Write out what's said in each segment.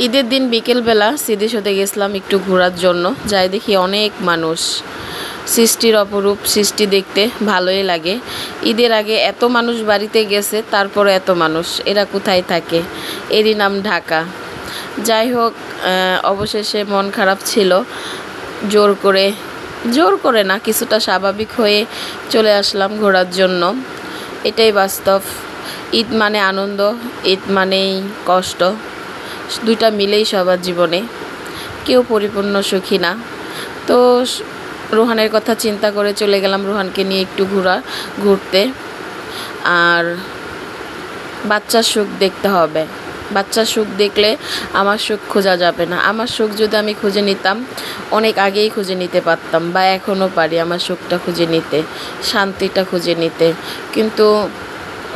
ঈদের দিন বিকেলবেলা স্মৃতিসৌধে গেছিলাম একটু ঘোরার জন্য। যাই দেখি অনেক মানুষ। সৃষ্টির অপরূপ সৃষ্টি দেখতে ভালোই লাগে। ঈদের আগে এত মানুষ বাড়িতে গেছে, তারপরে এত মানুষ, এরা কোথায় থাকে? এরই নাম ঢাকা। যাই হোক, অবশেষে মন খারাপ ছিল। জোর করে না, কিছুটা স্বাভাবিক হয়ে চলে আসলাম ঘোরার জন্য। এটাই বাস্তব। ঈদ মানে আনন্দ, ঈদ মানেই কষ্ট, দুইটা মিলেই সবার জীবনে। কেউ পরিপূর্ণ সুখী না। তো রোহানের কথা চিন্তা করে চলে গেলাম রোহানকে নিয়ে একটু ঘুরতে। আর বাচ্চার সুখ দেখতে হবে। বাচ্চার সুখ দেখলে আমার সুখ খোঁজা যাবে না। আমার সুখ যদি আমি খুঁজে নিতাম, অনেক আগেই খুঁজে নিতে পারতাম, বা এখনও পারি আমার সুখটা খুঁজে নিতে, শান্তিটা খুঁজে নিতে। কিন্তু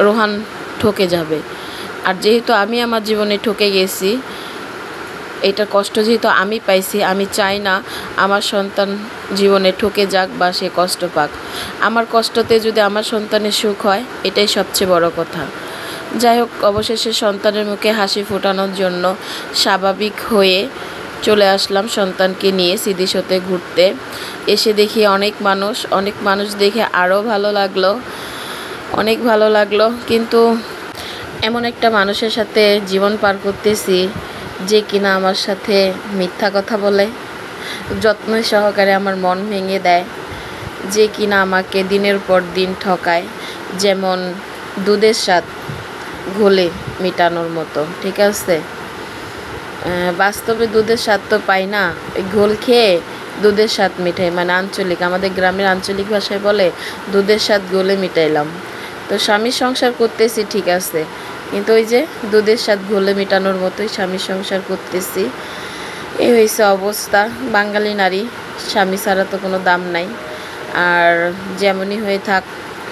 রোহান ঠকে যাবে। আর যেহেতু আমি আমার জীবনে ঠকে গেছি, এটার কষ্ট যেহেতু আমি পাইছি, আমি চাই না আমার সন্তান জীবনে ঠকে যাক বা সে কষ্ট পাক। আমার কষ্টতে যদি আমার সন্তানের সুখ হয়, এটাই সবচেয়ে বড় কথা। যাই হোক, অবশেষে সন্তানের মুখে হাসি ফোটানোর জন্য স্বাভাবিক হয়ে চলে আসলাম সন্তানকে নিয়ে স্মৃতিসৌধে ঘুরতে। এসে দেখি অনেক মানুষ দেখে আরও ভালো লাগলো, অনেক ভালো লাগলো। কিন্তু এমন একটা মানুষের সাথে জীবন পার করতেছি, যে কিনা আমার সাথে মিথ্যা কথা বলে, যত্ন সহকারে আমার মন ভেঙে দেয়, যে কিনা আমাকে দিনের পর দিন ঠকায়। যেমন দুধের স্বাদ ঘোলে মেটানোর মতো, ঠিক আছে? বাস্তবে দুধের স্বাদ তো পাই না, ওই ঘোল খেয়ে দুধের স্বাদ মিঠাই, মানে আঞ্চলিক, আমাদের গ্রামের আঞ্চলিক ভাষায় বলে দুধের স্বাদ ঘোলে মিটাইলাম। তো স্বামীর সংসার করতেছি, ঠিক আছে, কিন্তু ওই যে দুধের স্বাদ ঘোলে মেটানোর মতোই স্বামীর সংসার করতেছি। এই হয়েছে অবস্থা। বাঙালি নারী, স্বামী ছাড়া তো কোনো দাম নাই। আর যেমনই হয়ে থাক,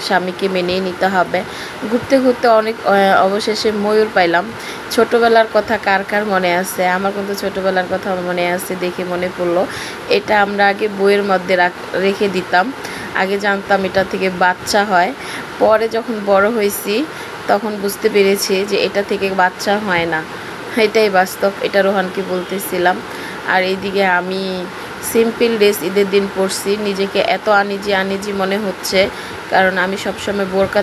স্বামীকে মেনেই নিতে হবে। ঘুরতে ঘুরতে অবশেষে ময়ূর পাইলাম। ছোটোবেলার কথা কার কার মনে আছে? আমার কিন্তু ছোটোবেলার কথা মনে আছে, দেখে মনে পড়লো। এটা আমরা আগে বইয়ের মধ্যে রেখে দিতাম। আগে জানতাম এটা থেকে বাচ্চা হয়, পরে যখন বড় হয়েছি তখন বুঝতে পেরেছি যে এটা থেকে বাচ্চা হয় না। এটাই বাস্তব, এটা রোহানকে বলতেছিলাম। আর এইদিকে আমি সিম্পল ড্রেস ঈদের দিন পরছি, নিজেকে এত আনিজি মনে হচ্ছে, কারণ আমি সবসময় বোরকা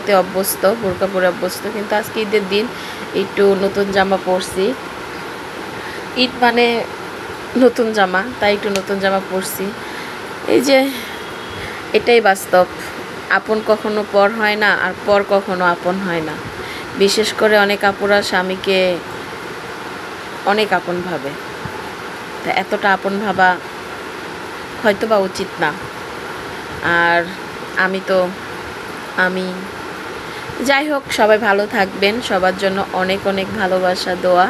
পরে অভ্যস্ত। কিন্তু আজকে ঈদের দিন একটু নতুন জামা পরছি। ঈদ মানে নতুন জামা, তাই একটু নতুন জামা পরছি। এই যে এটাই বাস্তব। আপন কখনো পর হয় না, আর পর কখনো আপন হয় না। বিশেষ করে অনেক আপুরা স্বামীকে অনেক আপন ভাবে, তা এতটা আপন ভাবা হয়তো বা উচিত না। আর আমি যাই হোক, সবাই ভালো থাকবেন। সবার জন্য অনেক অনেক ভালোবাসা, দোয়া।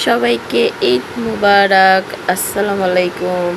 সবাইকে ঈদ মুবারক। আসসালামু আলাইকুম।